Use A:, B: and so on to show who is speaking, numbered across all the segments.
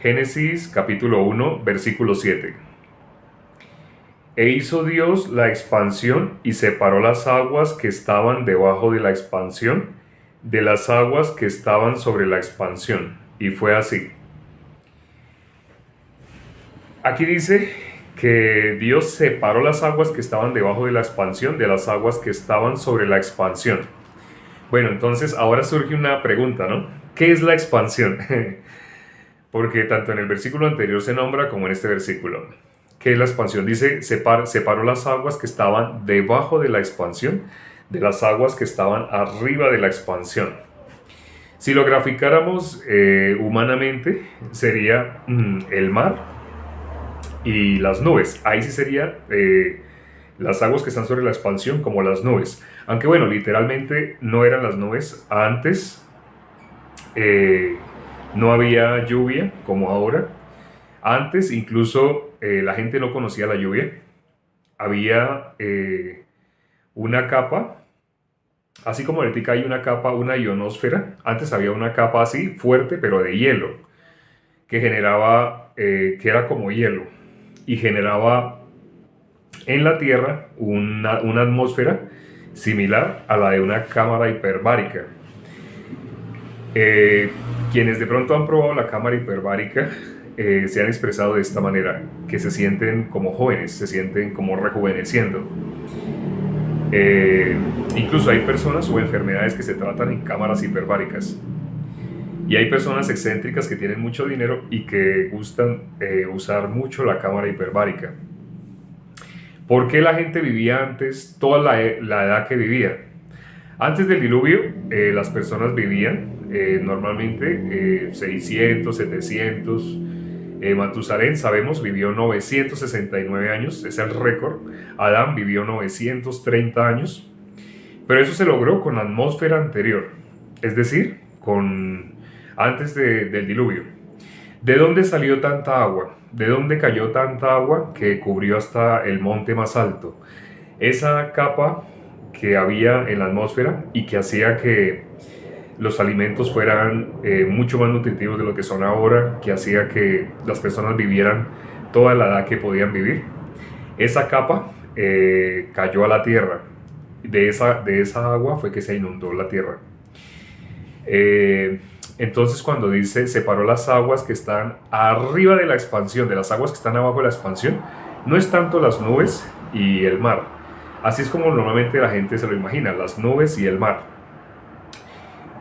A: Génesis capítulo 1, versículo 7. E hizo Dios la expansión y separó las aguas que estaban debajo de la expansión de las aguas que estaban sobre la expansión. Y fue así. Aquí dice que Dios separó las aguas que estaban debajo de la expansión de las aguas que estaban sobre la expansión. Bueno, entonces ahora surge una pregunta, ¿no? ¿Qué es la expansión? Porque tanto en el versículo anterior se nombra como en este versículo. ¿Qué es la expansión? Dice, separó las aguas que estaban debajo de la expansión de las aguas que estaban arriba de la expansión. Si lo graficáramos humanamente, sería el mar y las nubes. Ahí sí sería las aguas que están sobre la expansión como las nubes. Aunque bueno, literalmente no eran las nubes. Antes no había lluvia como ahora. Antes incluso la gente no conocía la lluvia. Había una capa, así como ahorita hay una capa, una ionosfera. Antes había una capa así fuerte, pero de hielo, que generaba, que era como hielo, y generaba en la Tierra una atmósfera similar a la de una cámara hiperbárica. Quienes de pronto han probado la cámara hiperbárica se han expresado de esta manera, que se sienten como jóvenes, se sienten como rejuveneciendo. Incluso hay personas o enfermedades que se tratan en cámaras hiperbáricas. Y hay personas excéntricas que tienen mucho dinero y que gustan usar mucho la cámara hiperbárica. ¿Por qué la gente vivía antes toda la edad que vivía? Antes del diluvio, las personas vivían normalmente 600, 700. Matusalén, sabemos, vivió 969 años, es el récord. Adán vivió 930 años. Pero eso se logró con la atmósfera anterior, es decir, antes del diluvio. ¿De dónde salió tanta agua? ¿De dónde cayó tanta agua que cubrió hasta el monte más alto? Esa capa que había en la atmósfera y que hacía que los alimentos fueran mucho más nutritivos de lo que son ahora, que hacía que las personas vivieran toda la edad que podían vivir. Esa capa cayó a la tierra. De esa agua fue que se inundó la tierra. Entonces cuando dice separó las aguas que están arriba de la expansión, de las aguas que están abajo de la expansión, no es tanto las nubes y el mar. Así es como normalmente la gente se lo imagina, las nubes y el mar.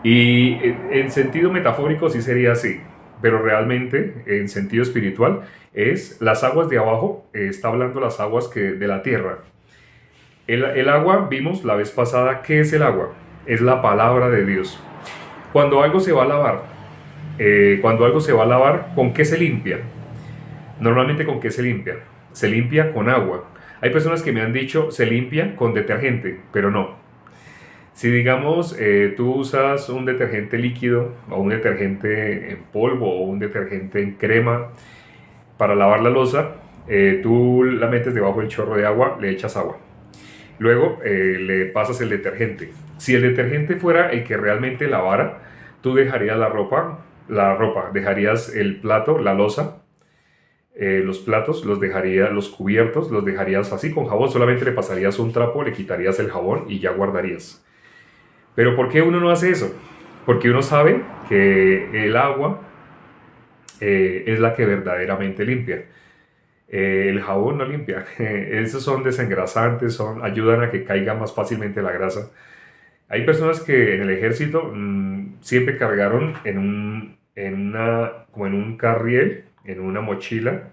A: Y en sentido metafórico sí sería así, pero realmente en sentido espiritual es las aguas de abajo, está hablando las aguas de la tierra. El agua, vimos la vez pasada, ¿qué es el agua? Es la palabra de Dios. Cuando algo se va a lavar, ¿con qué se limpia? Normalmente, ¿con qué se limpia? Se limpia con agua. Hay personas que me han dicho, se limpia con detergente, pero no. Si digamos, tú usas un detergente líquido o un detergente en polvo o un detergente en crema para lavar la loza, tú la metes debajo del chorro de agua, le echas agua. Luego le pasas el detergente. Si el detergente fuera el que realmente lavara, tú dejarías la ropa, dejarías el plato, la loza, los platos, los cubiertos, los dejarías así con jabón. Solamente le pasarías un trapo, le quitarías el jabón y ya guardarías. Pero ¿por qué uno no hace eso? Porque uno sabe que el agua es la que verdaderamente limpia. El jabón no limpia. Esos son desengrasantes, ayudan a que caiga más fácilmente la grasa. Hay personas que en el ejército siempre cargaron como en un carriel, en una mochila,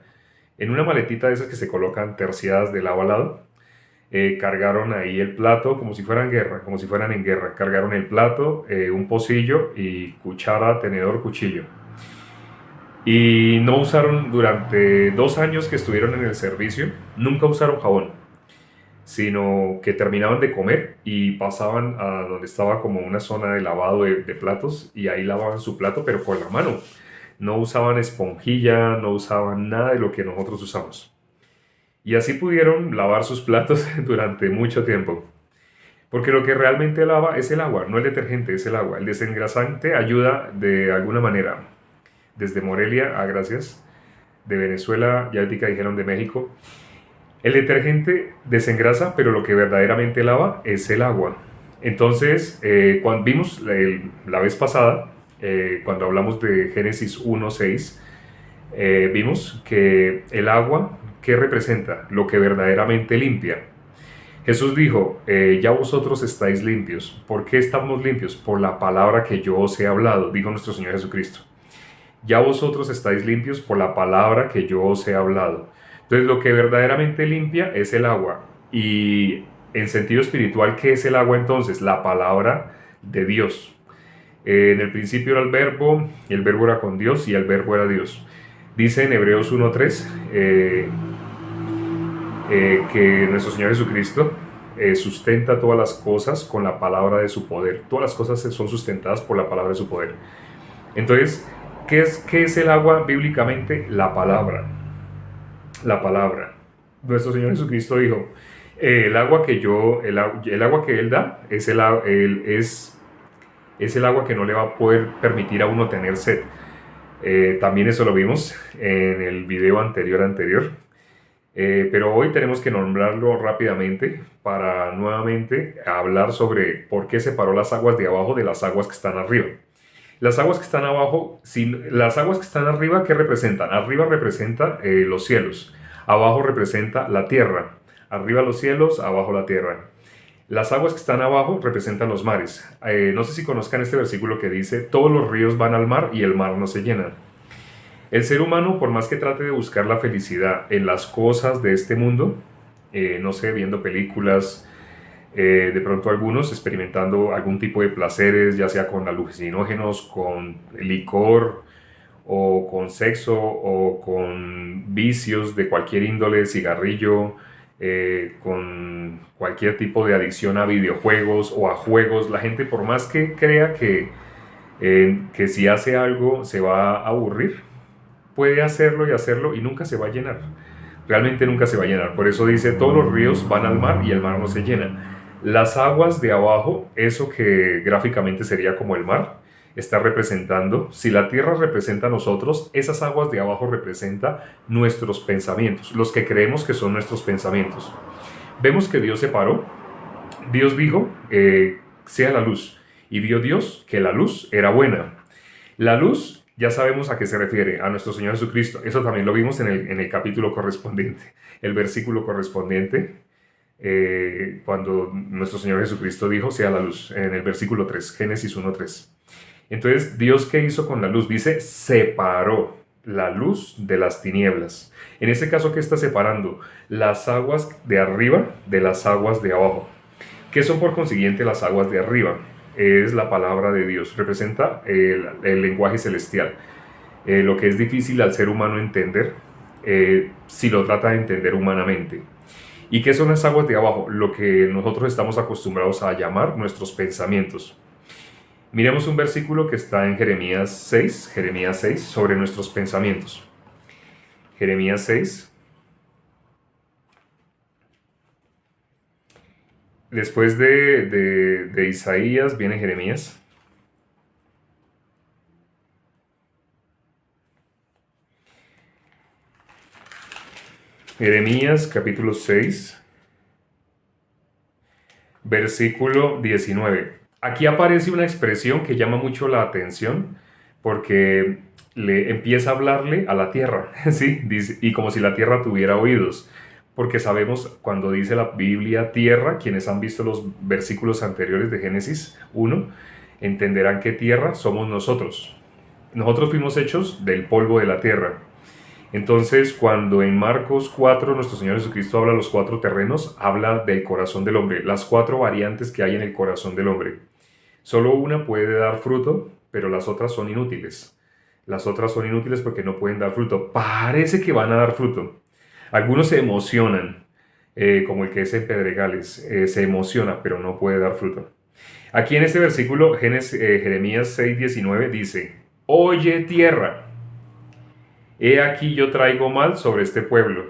A: en una maletita de esas que se colocan terciadas de lado a lado. Cargaron ahí el plato como si fueran en guerra. Cargaron el plato, un pocillo y cuchara, tenedor, cuchillo. Y no usaron durante 2 años que estuvieron en el servicio, nunca usaron jabón, sino que terminaban de comer y pasaban a donde estaba como una zona de lavado de platos y ahí lavaban su plato, pero con la mano. No usaban esponjilla, no usaban nada de lo que nosotros usamos. Y así pudieron lavar sus platos durante mucho tiempo. Porque lo que realmente lava es el agua, no el detergente, es el agua. El desengrasante ayuda de alguna manera. desde Morelia, gracias, de Venezuela, ya ahorita dijeron de México. El detergente desengrasa, pero lo que verdaderamente lava es el agua. Entonces, cuando vimos la vez pasada, cuando hablamos de Génesis 1:6, vimos que el agua, ¿qué representa? Lo que verdaderamente limpia. Jesús dijo, ya vosotros estáis limpios. ¿Por qué estamos limpios? Por la palabra que yo os he hablado, dijo nuestro Señor Jesucristo. Ya vosotros estáis limpios por la palabra que yo os he hablado. Entonces, lo que verdaderamente limpia es el agua. Y en sentido espiritual, ¿qué es el agua entonces? La palabra de Dios. En el principio era el verbo era con Dios y el verbo era Dios. Dice en Hebreos 1:3 que nuestro Señor Jesucristo sustenta todas las cosas con la palabra de su poder. Todas las cosas son sustentadas por la palabra de su poder. Entonces, ¿qué es el agua bíblicamente? La palabra. La palabra. Nuestro Señor Jesucristo dijo, el agua que Él da es el agua que no le va a poder permitir a uno tener sed. También eso lo vimos en el video anterior. Pero hoy tenemos que nombrarlo rápidamente para nuevamente hablar sobre por qué separó las aguas de abajo de las aguas que están arriba. Las aguas que están abajo, las aguas que están arriba, ¿qué representan? Arriba representa los cielos, abajo representa la tierra. Arriba los cielos, abajo la tierra. Las aguas que están abajo representan los mares. No sé si conozcan este versículo que dice, todos los ríos van al mar y el mar no se llena. El ser humano, por más que trate de buscar la felicidad en las cosas de este mundo, no sé, viendo películas, de pronto algunos experimentando algún tipo de placeres, ya sea con alucinógenos, con licor, o con sexo, o con vicios de cualquier índole, cigarrillo, con cualquier tipo de adicción a videojuegos o a juegos. La gente, por más que crea que si hace algo se va a aburrir, puede hacerlo y nunca se va a llenar. Realmente nunca se va a llenar. Por eso dice, todos los ríos van al mar y el mar no se llena. Las aguas de abajo, eso que gráficamente sería como el mar, está representando, si la tierra representa a nosotros, esas aguas de abajo representan nuestros pensamientos, los que creemos que son nuestros pensamientos. Vemos que Dios separó. Dios dijo, sea la luz. Y vio Dios que la luz era buena. La luz, ya sabemos a qué se refiere, a nuestro Señor Jesucristo. Eso también lo vimos en el capítulo correspondiente, el versículo correspondiente, cuando nuestro Señor Jesucristo dijo, sea la luz, en el versículo 3, Génesis 1:3. Entonces, ¿Dios qué hizo con la luz? Dice, separó la luz de las tinieblas. En este caso, ¿qué está separando? Las aguas de arriba de las aguas de abajo. ¿Qué son por consiguiente las aguas de arriba? Es la palabra de Dios, representa el lenguaje celestial. Lo que es difícil al ser humano entender, si lo trata de entender humanamente. ¿Y qué son las aguas de abajo? Lo que nosotros estamos acostumbrados a llamar nuestros pensamientos. Miremos un versículo que está en Jeremías 6, sobre nuestros pensamientos. Jeremías 6. Después de Isaías viene Jeremías. Jeremías capítulo 6, versículo 19. Aquí aparece una expresión que llama mucho la atención porque le empieza a hablarle a la tierra, ¿sí? Dice, y como si la tierra tuviera oídos. Porque sabemos cuando dice la Biblia tierra, quienes han visto los versículos anteriores de Génesis 1, entenderán que tierra somos nosotros. Nosotros fuimos hechos del polvo de la tierra. Entonces, cuando en Marcos 4 nuestro Señor Jesucristo habla de los 4 terrenos, habla del corazón del hombre, las 4 variantes que hay en el corazón del hombre. Solo una puede dar fruto, pero las otras son inútiles. Las otras son inútiles porque no pueden dar fruto. Parece que van a dar fruto. Algunos se emocionan, como el que es en Pedregales, se emociona, pero no puede dar fruto. Aquí en este versículo, Jeremías 6:19 dice, oye tierra, he aquí yo traigo mal sobre este pueblo.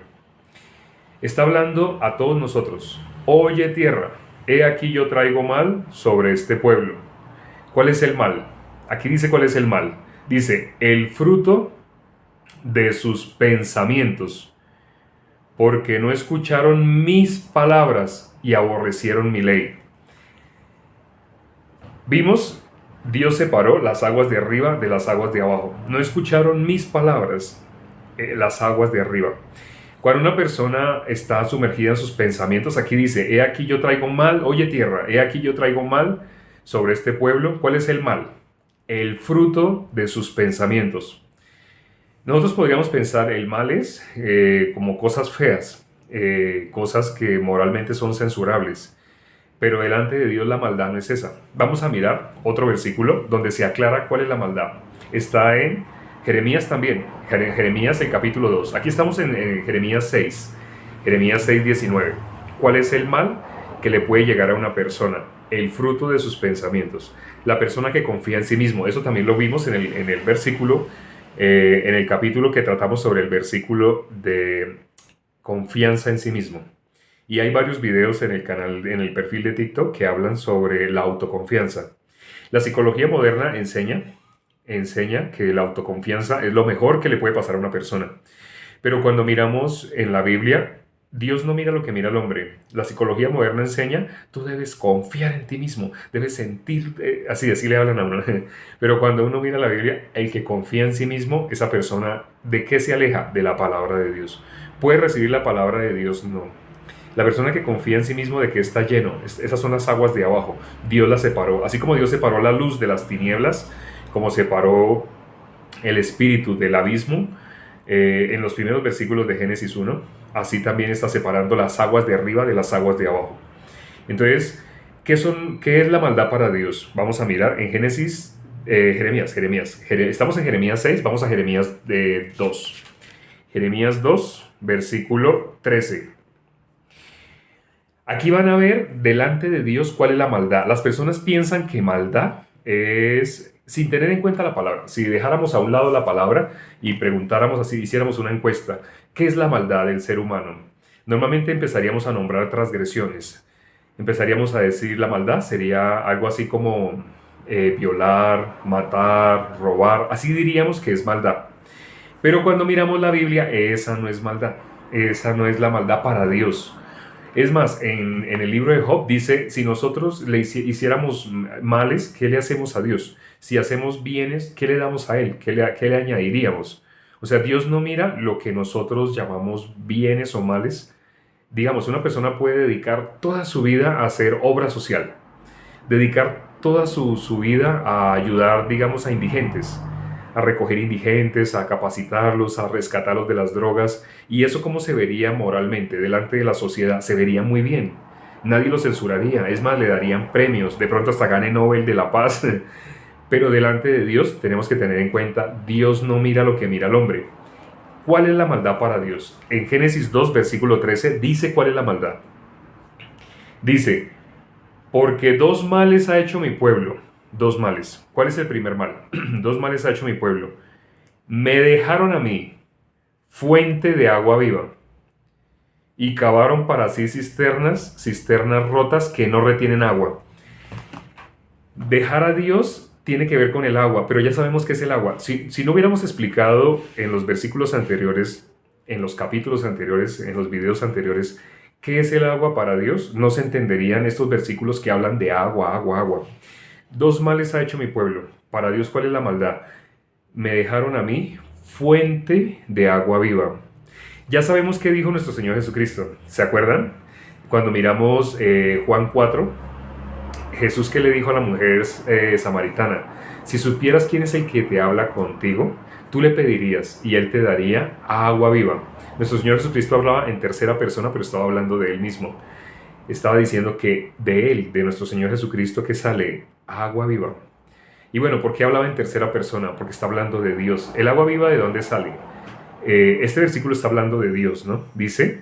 A: Está hablando a todos nosotros. Oye tierra, he aquí yo traigo mal sobre este pueblo. ¿Cuál es el mal? Aquí dice cuál es el mal. Dice, el fruto de sus pensamientos, porque no escucharon mis palabras y aborrecieron mi ley. Vimos, Dios separó las aguas de arriba de las aguas de abajo. No escucharon mis palabras, las aguas de arriba. Cuando una persona está sumergida en sus pensamientos, aquí dice, he aquí yo traigo mal, oye tierra, he aquí yo traigo mal sobre este pueblo. ¿Cuál es el mal? El fruto de sus pensamientos. Nosotros podríamos pensar el mal es como cosas feas, cosas que moralmente son censurables, pero delante de Dios la maldad no es esa. Vamos a mirar otro versículo donde se aclara cuál es la maldad. Está en Jeremías también, Jeremías el capítulo 2. Aquí estamos en Jeremías 6, Jeremías 6, 19. ¿Cuál es el mal que le puede llegar a una persona? El fruto de sus pensamientos. La persona que confía en sí mismo. Eso también lo vimos en el versículo, en el capítulo que tratamos sobre el versículo de confianza en sí mismo. Y hay varios videos en el canal, en el perfil de TikTok que hablan sobre la autoconfianza. La psicología moderna enseña que la autoconfianza es lo mejor que le puede pasar a una persona. Pero cuando miramos en la Biblia, Dios no mira lo que mira el hombre. La psicología moderna enseña, tú debes confiar en ti mismo, debes sentir, así le hablan a uno. Pero cuando uno mira la Biblia, el que confía en sí mismo, esa persona, ¿de qué se aleja? De la palabra de Dios. ¿Puede recibir la palabra de Dios? No. La persona que confía en sí mismo de que está lleno, esas son las aguas de abajo. Dios las separó. Así como Dios separó la luz de las tinieblas, como separó el espíritu del abismo, en los primeros versículos de Génesis 1, así también está separando las aguas de arriba de las aguas de abajo. Entonces, ¿qué es la maldad para Dios? Vamos a mirar en Génesis, Jeremías. Estamos en Jeremías 6, vamos a Jeremías 2. Jeremías 2, versículo 13. Aquí van a ver delante de Dios cuál es la maldad. Las personas piensan que maldad es, sin tener en cuenta la palabra, si dejáramos a un lado la palabra y preguntáramos así, hiciéramos una encuesta, ¿qué es la maldad del ser humano? Normalmente empezaríamos a nombrar transgresiones. Empezaríamos a decir la maldad sería algo así como violar, matar, robar. Así diríamos que es maldad. Pero cuando miramos la Biblia, esa no es maldad. Esa no es la maldad para Dios. Es más, en el libro de Job dice, si nosotros le hiciéramos males, ¿qué le hacemos a Dios? Si hacemos bienes, ¿qué le damos a Él? ¿Qué le añadiríamos? O sea, Dios no mira lo que nosotros llamamos bienes o males. Digamos, una persona puede dedicar toda su vida a hacer obra social, dedicar toda su vida a ayudar, digamos, a indigentes, a recoger indigentes, a capacitarlos, a rescatarlos de las drogas. ¿Y eso cómo se vería moralmente delante de la sociedad? Se vería muy bien. Nadie lo censuraría. Es más, le darían premios. De pronto hasta gane Nobel de la Paz. Pero delante de Dios tenemos que tener en cuenta, Dios no mira lo que mira el hombre. ¿Cuál es la maldad para Dios? En Génesis 2, versículo 13, dice cuál es la maldad. Dice, porque dos males ha hecho mi pueblo. Dos males. ¿Cuál es el primer mal? Dos males ha hecho mi pueblo. Me dejaron a mí fuente de agua viva y cavaron para sí cisternas rotas que no retienen agua. Dejar a Dios tiene que ver con el agua, pero ya sabemos qué es el agua. Si no hubiéramos explicado en los versículos anteriores, en los capítulos anteriores, en los videos anteriores, qué es el agua para Dios, no se entenderían estos versículos que hablan de agua, agua, agua. Dos males ha hecho mi pueblo. Para Dios, ¿cuál es la maldad? Me dejaron a mí fuente de agua viva. Ya sabemos qué dijo nuestro Señor Jesucristo. ¿Se acuerdan? Cuando miramos Juan 4, Jesús que le dijo a la mujer samaritana, si supieras quién es el que te habla contigo, tú le pedirías y él te daría agua viva. Nuestro Señor Jesucristo hablaba en tercera persona, pero estaba hablando de él mismo. Estaba diciendo que de él, de nuestro Señor Jesucristo, que sale agua viva. Y bueno, ¿por qué hablaba en tercera persona? Porque está hablando de Dios. ¿El agua viva de dónde sale? Este versículo está hablando de Dios, ¿no? Dice,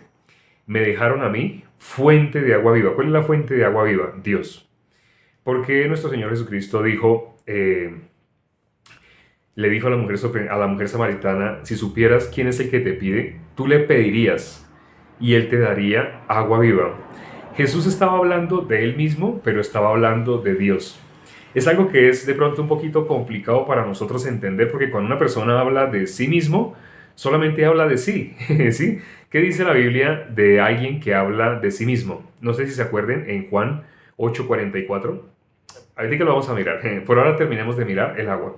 A: me dejaron a mí fuente de agua viva. ¿Cuál es la fuente de agua viva? Dios. ¿Por qué nuestro Señor Jesucristo dijo, le dijo a la mujer samaritana, si supieras quién es el que te pide, tú le pedirías y él te daría agua viva? Jesús estaba hablando de él mismo, pero estaba hablando de Dios. Es algo que es de pronto un poquito complicado para nosotros entender porque cuando una persona habla de sí mismo, solamente habla de sí, ¿sí? ¿Qué dice la Biblia de alguien que habla de sí mismo? No sé si se acuerden en Juan 8:44. Ahorita que lo vamos a mirar. Por ahora terminemos de mirar el agua.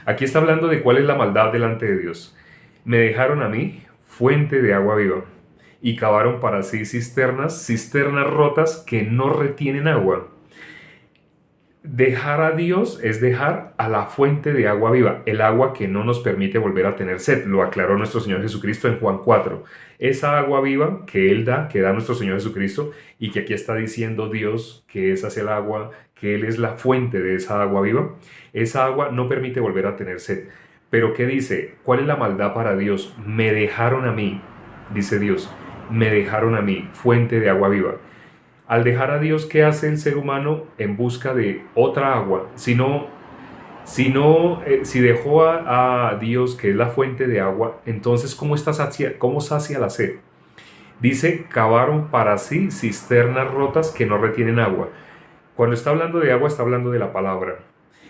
A: Aquí está hablando de cuál es la maldad delante de Dios. Me dejaron a mí fuente de agua viva y cavaron para sí cisternas rotas que no retienen agua. Dejar a Dios es dejar a la fuente de agua viva, el agua que no nos permite volver a tener sed, lo aclaró nuestro Señor Jesucristo en Juan 4. Esa agua viva que Él da, que da nuestro Señor Jesucristo, y que aquí está diciendo Dios que esa es el agua, que Él es la fuente de esa agua viva, esa agua no permite volver a tener sed. Pero ¿qué dice? ¿Cuál es la maldad para Dios? Me dejaron a mí, dice Dios, me dejaron a mí, fuente de agua viva. Al dejar a Dios, ¿qué hace el ser humano en busca de otra agua? Si dejó a Dios, que es la fuente de agua, entonces ¿cómo sacia la sed? Dice, cavaron para sí cisternas rotas que no retienen agua. Cuando está hablando de agua, está hablando de la palabra.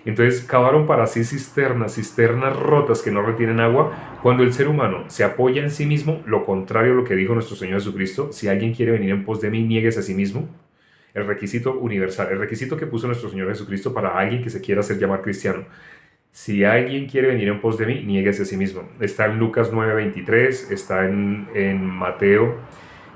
A: Entonces cavaron para sí cisternas rotas que no retienen agua. Cuando el ser humano se apoya en sí mismo, lo contrario a lo que dijo nuestro Señor Jesucristo, si alguien quiere venir en pos de mí, niéguese a sí mismo. El requisito universal, el requisito que puso nuestro Señor Jesucristo para alguien que se quiera hacer llamar cristiano. Si alguien quiere venir en pos de mí, niéguese a sí mismo. Está en Lucas 9:23, está en Mateo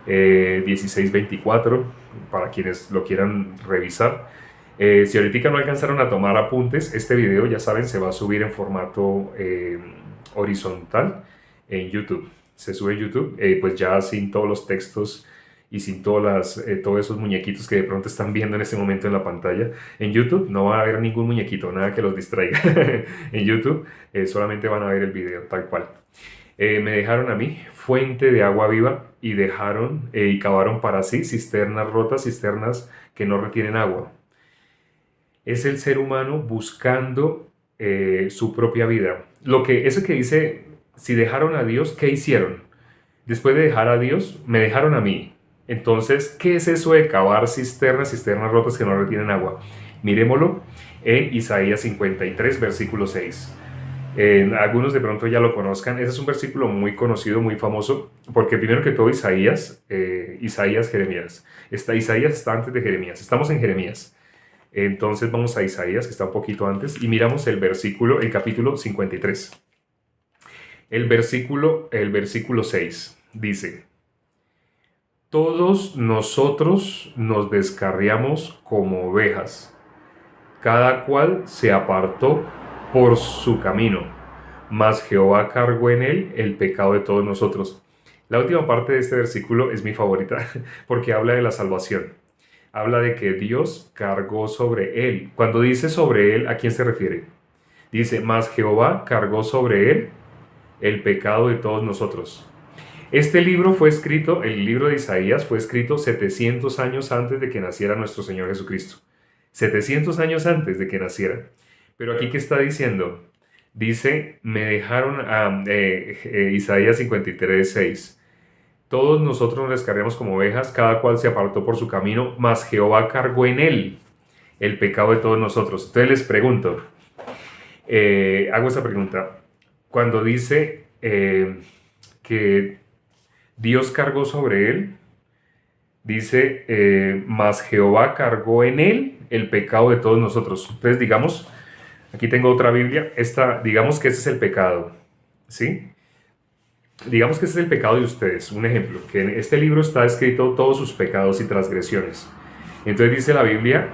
A: 16:24, para quienes lo quieran revisar. Si ahorita no alcanzaron a tomar apuntes, este video, ya saben, se va a subir en formato horizontal en YouTube. Se sube en YouTube, pues ya sin todos los textos y sin todos esos muñequitos que de pronto están viendo en este momento en la pantalla. En YouTube no va a haber ningún muñequito, nada que los distraiga. En YouTube solamente van a ver el video tal cual. Me dejaron a mí fuente de agua viva y y cavaron para sí cisternas rotas, cisternas que no retienen agua. Es el ser humano buscando su propia vida. Eso que dice, si dejaron a Dios, ¿qué hicieron? Después de dejar a Dios, me dejaron a mí. Entonces, ¿qué es eso de cavar cisternas rotas que no retienen agua? Miremoslo en Isaías 53, versículo 6. Algunos de pronto ya lo conozcan. Ese es un versículo muy conocido, muy famoso, porque primero que todo Isaías, Jeremías. Isaías está antes de Jeremías. Estamos en Jeremías. Entonces vamos a Isaías, que está un poquito antes, y miramos el capítulo 53. El versículo 6 dice: todos nosotros nos descarriamos como ovejas, cada cual se apartó por su camino, mas Jehová cargó en él el pecado de todos nosotros. La última parte de este versículo es mi favorita, porque habla de la salvación. Habla de que Dios cargó sobre él. Cuando dice sobre él, ¿a quién se refiere? Dice, mas Jehová cargó sobre él el pecado de todos nosotros. Este libro fue escrito, el libro de Isaías fue escrito 700 años antes de que naciera nuestro Señor Jesucristo. 700 años antes de que naciera. Pero aquí, ¿qué está diciendo? Dice, me dejaron a Isaías 53, 6. Todos nosotros nos descarriamos como ovejas, cada cual se apartó por su camino, mas Jehová cargó en él el pecado de todos nosotros. Entonces les pregunto, hago esa pregunta. Cuando dice que Dios cargó sobre él, dice, mas Jehová cargó en él el pecado de todos nosotros. Entonces, digamos, aquí tengo otra Biblia, digamos que ese es el pecado, ¿sí? Digamos que ese es el pecado de ustedes. Un ejemplo, que en este libro está escrito todos sus pecados y transgresiones. Entonces dice la Biblia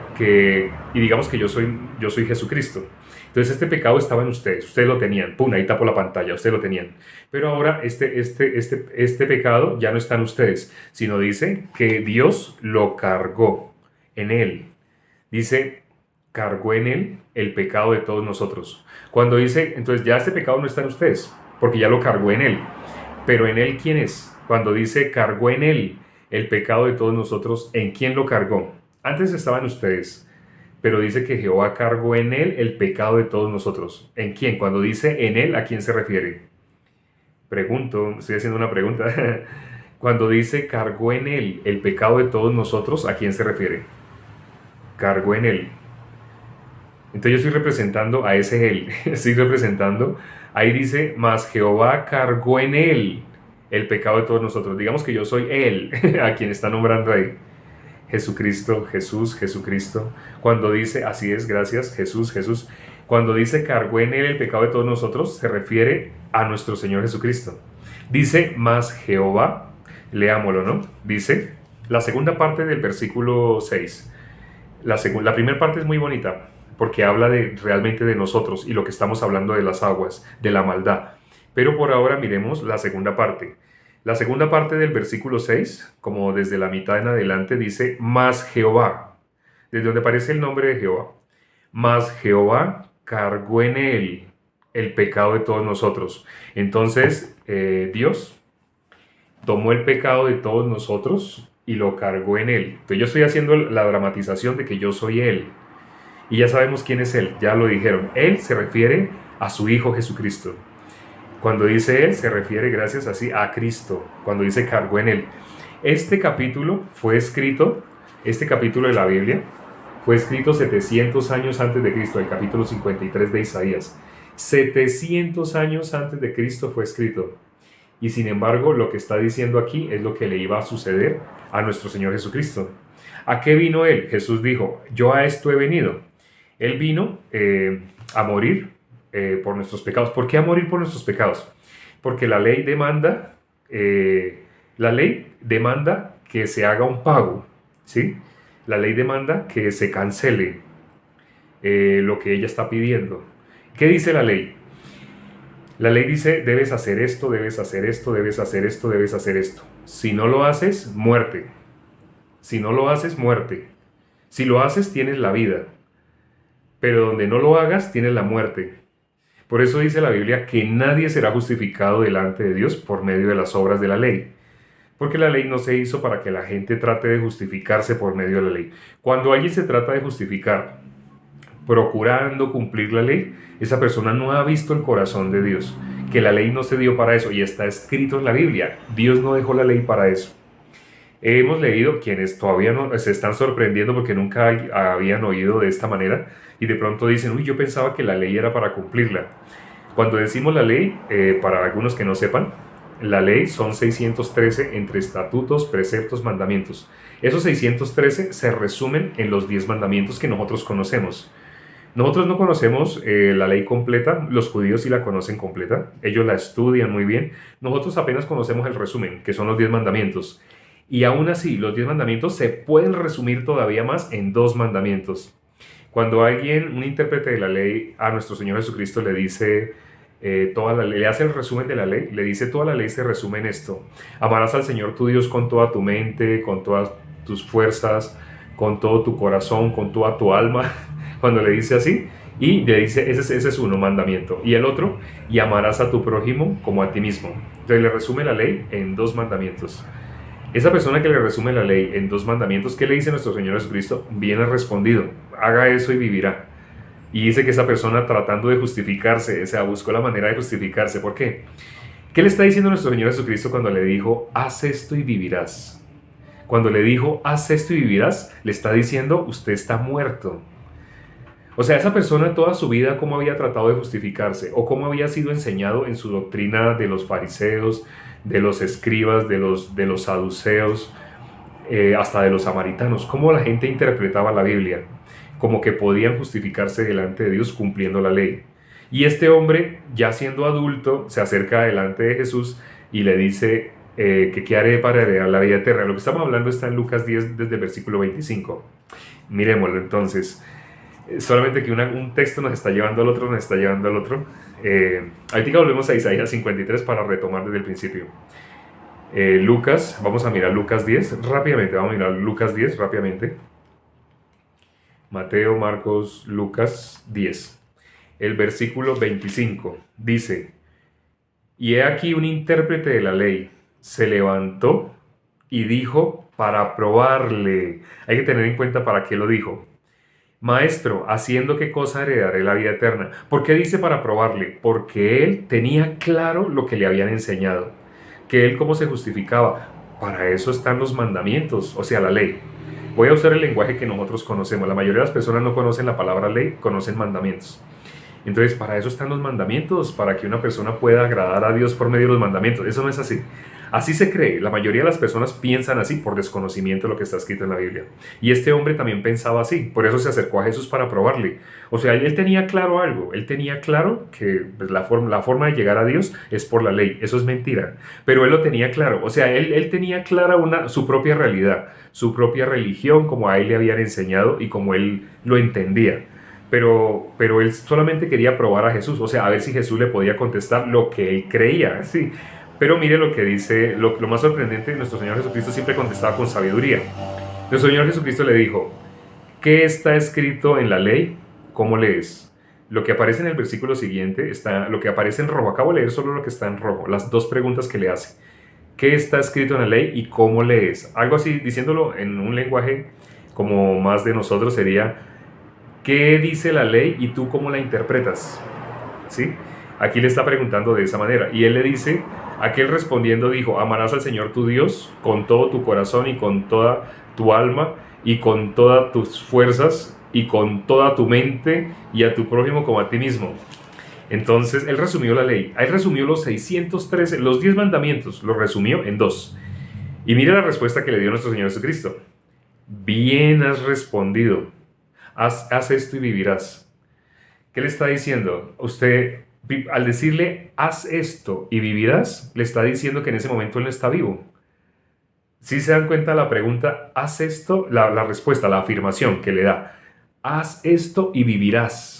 A: y digamos que yo soy Jesucristo. Entonces este pecado estaba en ustedes lo tenían. Pum, ahí tapo la pantalla, ustedes lo tenían. Pero ahora este pecado ya no está en ustedes, sino dice que Dios lo cargó en él. Dice, cargó en él el pecado de todos nosotros. Cuando dice, entonces ya este pecado no está en ustedes, porque ya lo cargó en él. Pero en él, ¿quién es? Cuando dice, cargó en él el pecado de todos nosotros, ¿en quién lo cargó? Antes estaban ustedes, pero dice que Jehová cargó en él el pecado de todos nosotros. ¿En quién? Cuando dice en él, ¿a quién se refiere? Pregunto, estoy haciendo una pregunta. Cuando dice cargó en él el pecado de todos nosotros, ¿a quién se refiere? Cargó en él. Entonces yo estoy representando a ese él, estoy representando, ahí dice, mas Jehová cargó en él el pecado de todos nosotros. Digamos que yo soy él, a quien está nombrando ahí. Jesucristo, Jesús, Jesucristo. Cuando dice, así es, gracias, Jesús, Jesús. Cuando dice cargó en él el pecado de todos nosotros, se refiere a nuestro Señor Jesucristo. Dice, mas Jehová, leámoslo, ¿no? Dice, la segunda parte del versículo 6. La primera parte es muy bonita, porque habla realmente de nosotros y lo que estamos hablando de las aguas, de la maldad. Pero por ahora miremos la segunda parte. La segunda parte del versículo 6, como desde la mitad en adelante, dice, mas Jehová, desde donde aparece el nombre de Jehová, mas Jehová cargó en él el pecado de todos nosotros. Entonces, Dios tomó el pecado de todos nosotros y lo cargó en él. Entonces yo estoy haciendo la dramatización de que yo soy él. Y ya sabemos quién es él, ya lo dijeron. Él se refiere a su Hijo Jesucristo. Cuando dice él, se refiere, gracias así, a Cristo. Cuando dice cargó en él. Este capítulo fue escrito, este capítulo de la Biblia, fue escrito 700 años antes de Cristo, el capítulo 53 de Isaías. 700 años antes de Cristo fue escrito. Y sin embargo, lo que está diciendo aquí es lo que le iba a suceder a nuestro Señor Jesucristo. ¿A qué vino Él? Jesús dijo, yo a esto he venido. Él vino a morir por nuestros pecados. ¿Por qué a morir por nuestros pecados? Porque la ley demanda que se haga un pago, ¿sí? La ley demanda que se cancele lo que ella está pidiendo. ¿Qué dice la ley? La ley dice, debes hacer esto, debes hacer esto, debes hacer esto, debes hacer esto. Si no lo haces, muerte. Si no lo haces, muerte. Si lo haces, tienes la vida. Pero donde no lo hagas, tienes la muerte. Por eso dice la Biblia que nadie será justificado delante de Dios por medio de las obras de la ley. Porque la ley no se hizo para que la gente trate de justificarse por medio de la ley. Cuando alguien se trata de justificar procurando cumplir la ley, esa persona no ha visto el corazón de Dios, que la ley no se dio para eso y está escrito en la Biblia. Dios no dejó la ley para eso. Hemos leído, quienes todavía no se están sorprendiendo porque nunca habían oído de esta manera y de pronto dicen, uy, yo pensaba que la ley era para cumplirla. Cuando decimos la ley, para algunos que no sepan, la ley son 613 entre estatutos, preceptos, mandamientos. Esos 613 se resumen en los 10 mandamientos que nosotros conocemos. Nosotros no conocemos la ley completa, los judíos sí la conocen completa, ellos la estudian muy bien. Nosotros apenas conocemos el resumen, que son los 10 mandamientos. Y aún así, los 10 mandamientos se pueden resumir todavía más en 2 mandamientos. Cuando alguien, un intérprete de la ley, a nuestro Señor Jesucristo le dice, toda la ley, le hace el resumen de la ley, le dice, toda la ley se resume en esto: amarás al Señor tu Dios con toda tu mente, con todas tus fuerzas, con todo tu corazón, con toda tu alma. Cuando le dice así, y le dice, ese es uno, mandamiento. Y el otro, y amarás a tu prójimo como a ti mismo. Entonces le resume la ley en 2 mandamientos. Esa persona que le resume la ley en 2 mandamientos, ¿qué le dice nuestro Señor Jesucristo? Viene respondido, haga eso y vivirá. Y dice que esa persona, tratando de justificarse, o sea, buscó la manera de justificarse. ¿Por qué? ¿Qué le está diciendo nuestro Señor Jesucristo cuando le dijo, haz esto y vivirás? Cuando le dijo, haz esto y vivirás, le está diciendo, usted está muerto. O sea, esa persona toda su vida, ¿cómo había tratado de justificarse? ¿O cómo había sido enseñado en su doctrina de los fariseos, de los escribas, de los saduceos, hasta de los samaritanos? ¿Cómo la gente interpretaba la Biblia? Como que podían justificarse delante de Dios cumpliendo la ley. Y este hombre, ya siendo adulto, se acerca delante de Jesús y le dice que qué haré para heredar la vida eterna. Lo que estamos hablando está en Lucas 10, desde el versículo 25. Miremoslo entonces. Solamente que un texto nos está llevando al otro, nos está llevando al otro. Ahorita volvemos a Isaías 53 para retomar desde el principio. Lucas, vamos a mirar Lucas 10 rápidamente, vamos a mirar Lucas 10 rápidamente. Mateo, Marcos, Lucas 10. El versículo 25 dice, y he aquí un intérprete de la ley se levantó y dijo para probarle. Hay que tener en cuenta para qué lo dijo. Maestro, ¿haciendo qué cosa heredaré la vida eterna? ¿Por qué dice para probarle? Porque él tenía claro lo que le habían enseñado, que él cómo se justificaba. Para eso están los mandamientos, o sea, la ley. Voy a usar el lenguaje que nosotros conocemos. La mayoría de las personas no conocen la palabra ley, conocen mandamientos. Entonces, para eso están los mandamientos, para que una persona pueda agradar a Dios por medio de los mandamientos. Eso no es así. Así se cree. La mayoría de las personas piensan así por desconocimiento de lo que está escrito en la Biblia. Y este hombre también pensaba así. Por eso se acercó a Jesús para probarle. O sea, él tenía claro algo. Él tenía claro que pues, la forma de llegar a Dios es por la ley. Eso es mentira. Pero él lo tenía claro. O sea, él tenía clara su propia realidad, su propia religión, como a él le habían enseñado y como él lo entendía. Pero él solamente quería probar a Jesús, o sea, a ver si Jesús le podía contestar lo que él creía, ¿sí? Pero mire lo que dice, lo más sorprendente, nuestro Señor Jesucristo siempre contestaba con sabiduría. Nuestro Señor Jesucristo le dijo, ¿qué está escrito en la ley? ¿Cómo lees? Lo que aparece en el versículo siguiente, lo que aparece en rojo, acabo de leer solo lo que está en rojo, las dos preguntas que le hace. ¿Qué está escrito en la ley y cómo lees? Algo así, diciéndolo en un lenguaje como más de nosotros sería, ¿qué dice la ley y tú cómo la interpretas? ¿Sí? Aquí le está preguntando de esa manera. Y él le dice, aquel respondiendo dijo, amarás al Señor tu Dios con todo tu corazón y con toda tu alma y con todas tus fuerzas y con toda tu mente y a tu prójimo como a ti mismo. Entonces él resumió la ley. Él resumió los 613, los 10 mandamientos, los resumió en 2. Y mire la respuesta que le dio nuestro Señor Jesucristo. Bien has respondido. Haz esto y vivirás. ¿Qué le está diciendo? Usted, al decirle, haz esto y vivirás, le está diciendo que en ese momento él no está vivo. Si se dan cuenta la pregunta, haz esto, la respuesta, la afirmación que le da, haz esto y vivirás.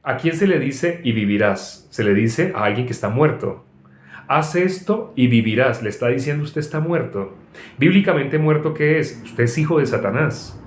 A: ¿A quién se le dice y vivirás? Se le dice a alguien que está muerto. Haz esto y vivirás. Le está diciendo, usted está muerto. Bíblicamente muerto, ¿qué es? Usted es hijo de Satanás.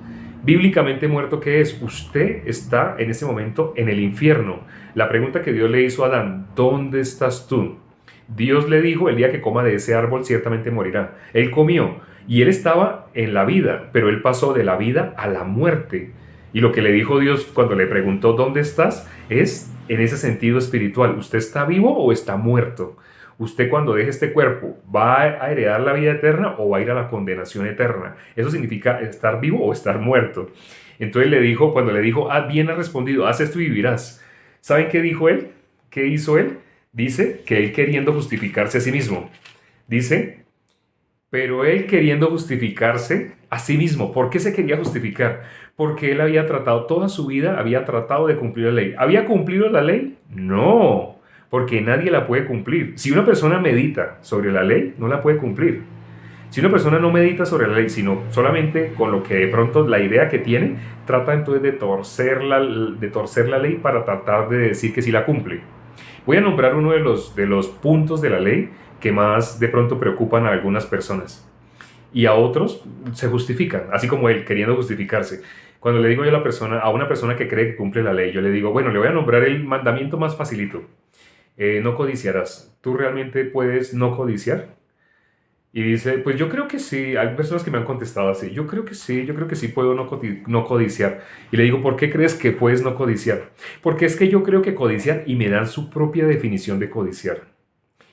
A: Bíblicamente muerto, ¿qué es? Usted está en ese momento en el infierno. La pregunta que Dios le hizo a Adán, ¿dónde estás tú? Dios le dijo, el día que coma de ese árbol ciertamente morirá. Él comió y él estaba en la vida, pero él pasó de la vida a la muerte. Y lo que le dijo Dios cuando le preguntó, ¿dónde estás? Es en ese sentido espiritual. ¿Usted está vivo o está muerto? Usted cuando deje este cuerpo, ¿va a heredar la vida eterna o va a ir a la condenación eterna? Eso significa estar vivo o estar muerto. Entonces cuando le dijo, bien has respondido, haz esto y vivirás. ¿Saben qué dijo él? ¿Qué hizo él? Dice que él queriendo justificarse a sí mismo. Dice, pero él queriendo justificarse a sí mismo. ¿Por qué se quería justificar? Porque él había tratado toda su vida, había tratado de cumplir la ley. ¿Había cumplido la ley? No. Porque nadie la puede cumplir. Si una persona medita sobre la ley, no la puede cumplir. Si una persona no medita sobre la ley, sino solamente con lo que de pronto la idea que tiene, trata entonces de torcer la ley para tratar de decir que sí la cumple. Voy a nombrar uno de los puntos de la ley que más de pronto preocupan a algunas personas. Y a otros se justifican, así como él, queriendo justificarse. Cuando le digo yo a una persona que cree que cumple la ley, yo le digo, bueno, le voy a nombrar el mandamiento más facilito. No codiciarás. ¿Tú realmente puedes no codiciar? Y dice, pues yo creo que sí. Hay personas que me han contestado así. Yo creo que sí puedo no codiciar. Y le digo, ¿por qué crees que puedes no codiciar? Porque es que yo creo que codiciar, y me dan su propia definición de codiciar.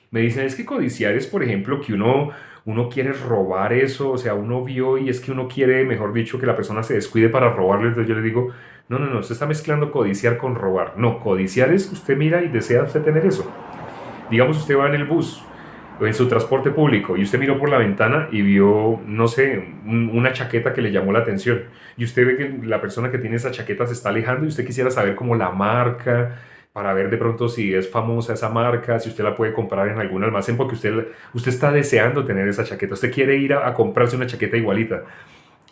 A: Me dicen, es que codiciar es, por ejemplo, que uno quiere robar eso, o sea, uno vio y es que uno quiere, mejor dicho, que la persona se descuide para robarle. Entonces yo le digo, no, usted está mezclando codiciar con robar. No, codiciar es que usted mira y desea usted tener eso. Digamos, usted va en el bus o en su transporte público y usted miró por la ventana y vio, no sé, una chaqueta que le llamó la atención. Y usted ve que la persona que tiene esa chaqueta se está alejando y usted quisiera saber cómo la marca, para ver de pronto si es famosa esa marca, si usted la puede comprar en algún almacén, porque usted está deseando tener esa chaqueta. Usted quiere ir a comprarse una chaqueta igualita.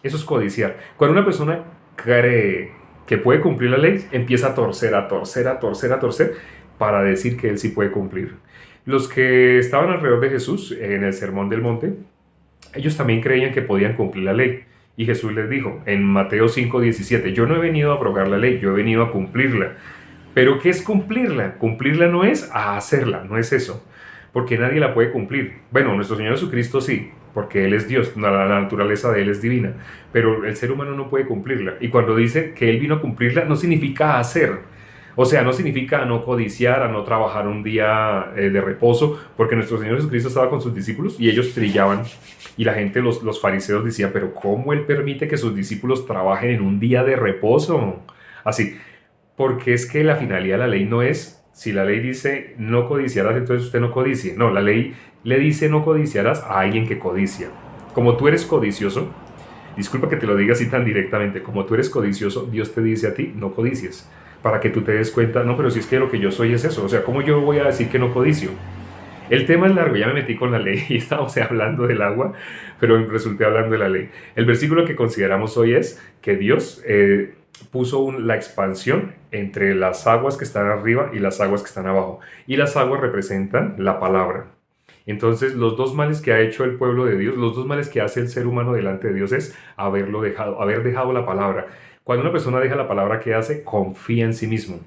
A: Eso es codiciar. Cuando una persona cree que puede cumplir la ley, empieza a torcer para decir que él sí puede cumplir. Los que estaban alrededor de Jesús en el Sermón del Monte, ellos también creían que podían cumplir la ley. Y Jesús les dijo en Mateo 5:17, yo no he venido a abrogar la ley, yo he venido a cumplirla. ¿Pero qué es cumplirla? Cumplirla no es a hacerla, no es eso, porque nadie la puede cumplir. Bueno, nuestro Señor Jesucristo sí, porque Él es Dios, la naturaleza de Él es divina, pero el ser humano no puede cumplirla. Y cuando dice que Él vino a cumplirla, no significa hacer. O sea, no significa a no codiciar, a no trabajar un día de reposo, porque nuestro Señor Jesucristo estaba con sus discípulos y ellos trillaban. Y la gente, los fariseos decían, pero ¿cómo Él permite que sus discípulos trabajen en un día de reposo? Así, porque es que la finalidad de la ley no es, si la ley dice no codiciarás, entonces usted no codicie. No, la ley le dice no codiciarás a alguien que codicia. Como tú eres codicioso, disculpa que te lo diga así tan directamente, como tú eres codicioso, Dios te dice a ti, no codicies, para que tú te des cuenta, no, pero si es que lo que yo soy es eso, o sea, ¿cómo yo voy a decir que no codicio? El tema es largo, ya me metí con la ley y estábamos hablando del agua, pero resulté hablando de la ley. El versículo que consideramos hoy es que Dios puso la expansión entre las aguas que están arriba y las aguas que están abajo. Y las aguas representan la palabra. Entonces, los dos males que ha hecho el pueblo de Dios, los dos males que hace el ser humano delante de Dios es haber dejado la palabra. Cuando una persona deja la palabra, ¿qué hace? Confía en sí mismo.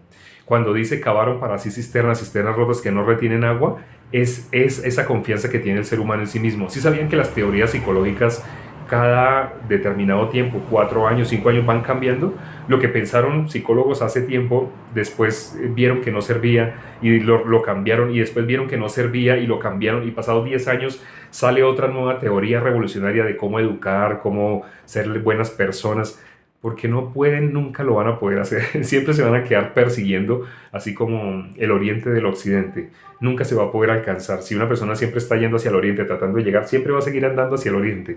A: Cuando dice cavaron para sí cisternas, cisternas rotas que no retienen agua, es esa confianza que tiene el ser humano en sí mismo. ¿Sí sabían que las teorías psicológicas cada determinado tiempo, 4 años, 5 años, van cambiando? Lo que pensaron psicólogos hace tiempo, después vieron que no servía y lo cambiaron, y después vieron que no servía y lo cambiaron, y pasados 10 años sale otra nueva teoría revolucionaria de cómo educar, cómo ser buenas personas. Porque no pueden, nunca lo van a poder hacer. Siempre se van a quedar persiguiendo, así como el oriente del occidente. Nunca se va a poder alcanzar. Si una persona siempre está yendo hacia el oriente, tratando de llegar, siempre va a seguir andando hacia el oriente.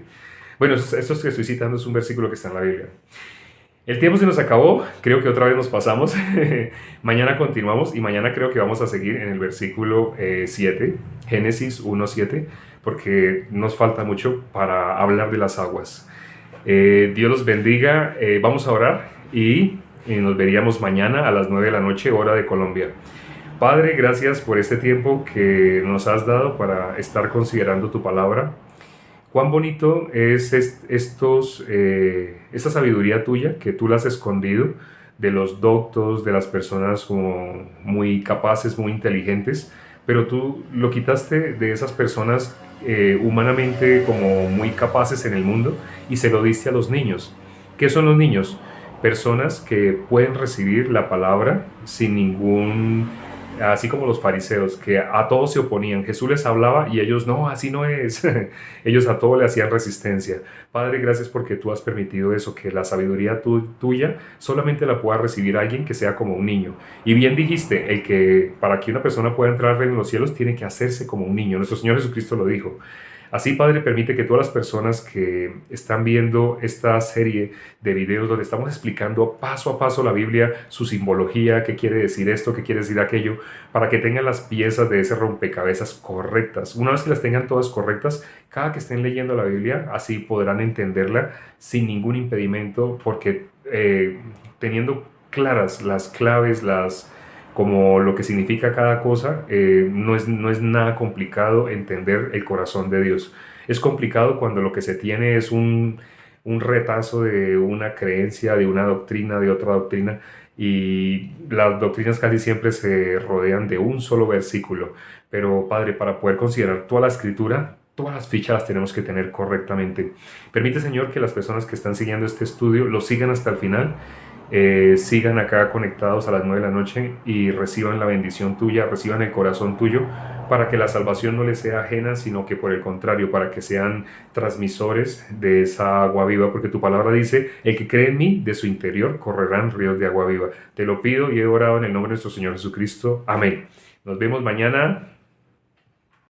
A: Bueno, esto que estoy citando es un versículo que está en la Biblia. El tiempo se nos acabó, creo que otra vez nos pasamos. Mañana continuamos y mañana creo que vamos a seguir en el versículo 7, Génesis 1:7, porque nos falta mucho para hablar de las aguas. Dios los bendiga, vamos a orar y nos veríamos mañana a las 9 de la noche, hora de Colombia. Padre, gracias por este tiempo que nos has dado para estar considerando tu palabra. Cuán bonito es esta sabiduría tuya, que tú la has escondido de los doctos, de las personas como muy capaces, muy inteligentes, pero tú lo quitaste de esas personas humanamente como muy capaces en el mundo y se lo diste a los niños. ¿Qué son los niños? Personas que pueden recibir la palabra sin ningún, así como los fariseos, que a todos se oponían. Jesús les hablaba y ellos, no, así no es. Ellos a todo le hacían resistencia. Padre, gracias porque tú has permitido eso, que la sabiduría tuya solamente la pueda recibir alguien que sea como un niño. Y bien dijiste, el que para que una persona pueda entrar al reino de los cielos tiene que hacerse como un niño. Nuestro Señor Jesucristo lo dijo. Así, Padre, permite que todas las personas que están viendo esta serie de videos donde estamos explicando paso a paso la Biblia, su simbología, qué quiere decir esto, qué quiere decir aquello, para que tengan las piezas de ese rompecabezas correctas. Una vez que las tengan todas correctas, cada que estén leyendo la Biblia, así podrán entenderla sin ningún impedimento, porque teniendo claras las claves, como lo que significa cada cosa, no es nada complicado entender el corazón de Dios. Es complicado cuando lo que se tiene es un retazo de una creencia, de una doctrina, de otra doctrina, y las doctrinas casi siempre se rodean de un solo versículo. Pero Padre, para poder considerar toda la escritura, todas las fichas las tenemos que tener correctamente. Permite, Señor, que las personas que están siguiendo este estudio lo sigan hasta el final, sigan acá conectados a las 9 de la noche y reciban la bendición tuya, reciban el corazón tuyo, para que la salvación no les sea ajena, sino que por el contrario, para que sean transmisores de esa agua viva, porque tu palabra dice, el que cree en mí, de su interior correrán ríos de agua viva. Te lo pido y he orado en el nombre de nuestro Señor Jesucristo. Amén. Nos vemos mañana